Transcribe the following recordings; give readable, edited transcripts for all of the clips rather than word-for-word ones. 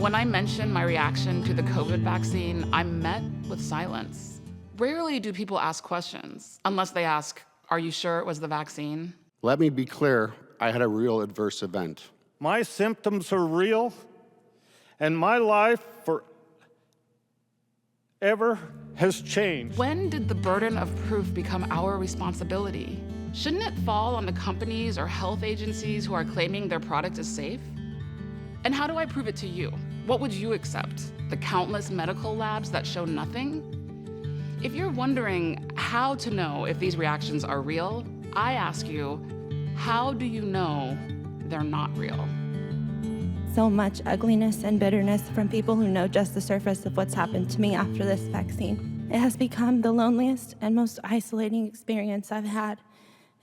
When I mention my reaction to the COVID vaccine, I'm met with silence. Rarely do people ask questions, unless they ask, "Are you sure it was the vaccine?" Let me be clear, I had a real adverse event. My symptoms are real, and my life forever has changed. When did the burden of proof become our responsibility? Shouldn't it fall on the companies or health agencies who are claiming their product is safe? And how do I prove it to you? What would you accept? The countless medical labs that show nothing? If you're wondering how to know if these reactions are real, I ask you, how do you know they're not real? So much ugliness and bitterness from people who know just the surface of what's happened to me after this vaccine. It has become the loneliest and most isolating experience I've had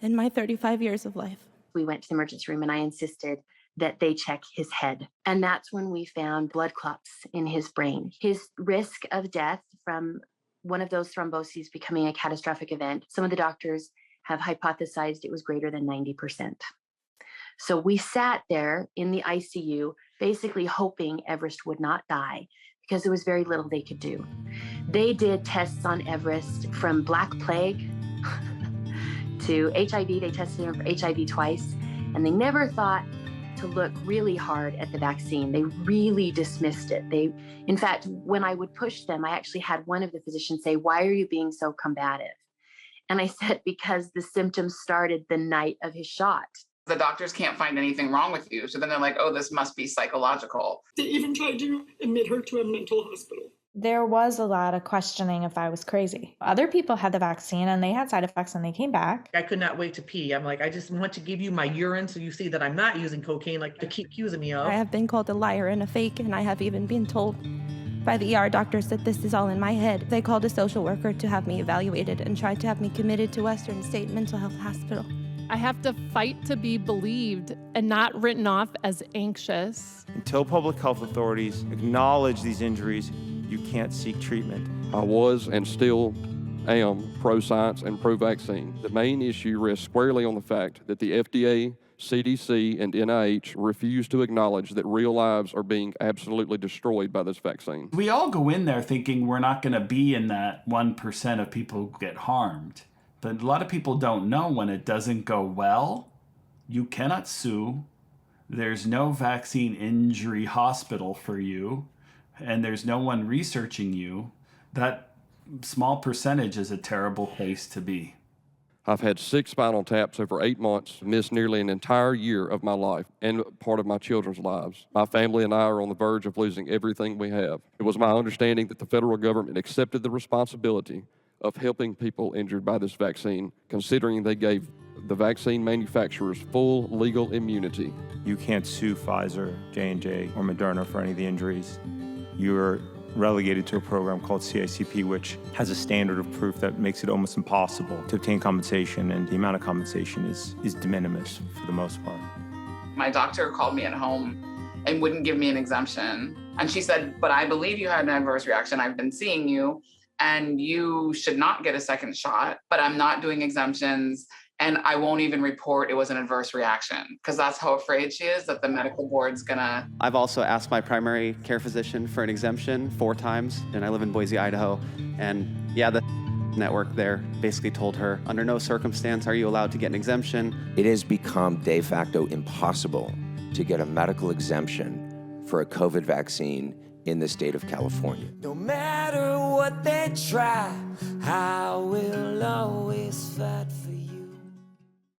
in my 35 years of life. We went to the emergency room and I insisted that they check his head. And that's when we found blood clots in his brain. His risk of death from one of those thromboses becoming a catastrophic event, some of the doctors have hypothesized it was greater than 90%. So we sat there in the ICU, basically hoping Everest would not die because there was very little they could do. They did tests on Everest from Black Plague to HIV. They tested him for HIV twice, and they never thought to look really hard at the vaccine. They really dismissed it. In fact, when I would push them, I actually had one of the physicians say, "Why are you being so combative?" And I said, because the symptoms started the night of his shot. The doctors can't find anything wrong with you. So then they're like, oh, this must be psychological. They even tried to admit her to a mental hospital. There was a lot of questioning if I was crazy. Other people had the vaccine and they had side effects and they came back. I could not wait to pee. I'm like, I just want to give you my urine so you see that I'm not using cocaine like to keep accusing me of. I have been called a liar and a fake, and I have even been told by the ER doctors that this is all in my head. They called a social worker to have me evaluated and tried to have me committed to Western State Mental Health Hospital. I have to fight to be believed and not written off as anxious. Until public health authorities acknowledge these injuries, you can't seek treatment. I was and still am pro-science and pro-vaccine. The main issue rests squarely on the fact that the FDA, CDC, and NIH refuse to acknowledge that real lives are being absolutely destroyed by this vaccine. We all go in there thinking we're not going to be in that 1% of people who get harmed. But a lot of people don't know when it doesn't go well, you cannot sue. There's no vaccine injury hospital for you, and there's no one researching you. That small percentage is a terrible place to be. I've had 6 spinal taps over 8 months, missed nearly an entire year of my life and part of my children's lives. My family and I are on the verge of losing everything we have. It was my understanding that the federal government accepted the responsibility of helping people injured by this vaccine, considering they gave the vaccine manufacturers full legal immunity. You can't sue Pfizer, J&J, or Moderna for any of the injuries. You're relegated to a program called CICP, which has a standard of proof that makes it almost impossible to obtain compensation, and the amount of compensation is de minimis for the most part. My doctor called me at home and wouldn't give me an exemption. And she said, "But I believe you had an adverse reaction. I've been seeing you, and you should not get a second shot, but I'm not doing exemptions, and I won't even report it was an adverse reaction," because that's how afraid she is that the medical board's gonna. I've also asked my primary care physician for an exemption 4 times, and I live in Boise, Idaho, and yeah, the network there basically told her, under no circumstance are you allowed to get an exemption. It has become de facto impossible to get a medical exemption for a COVID vaccine in the state of California. No matter what they try, I will always fight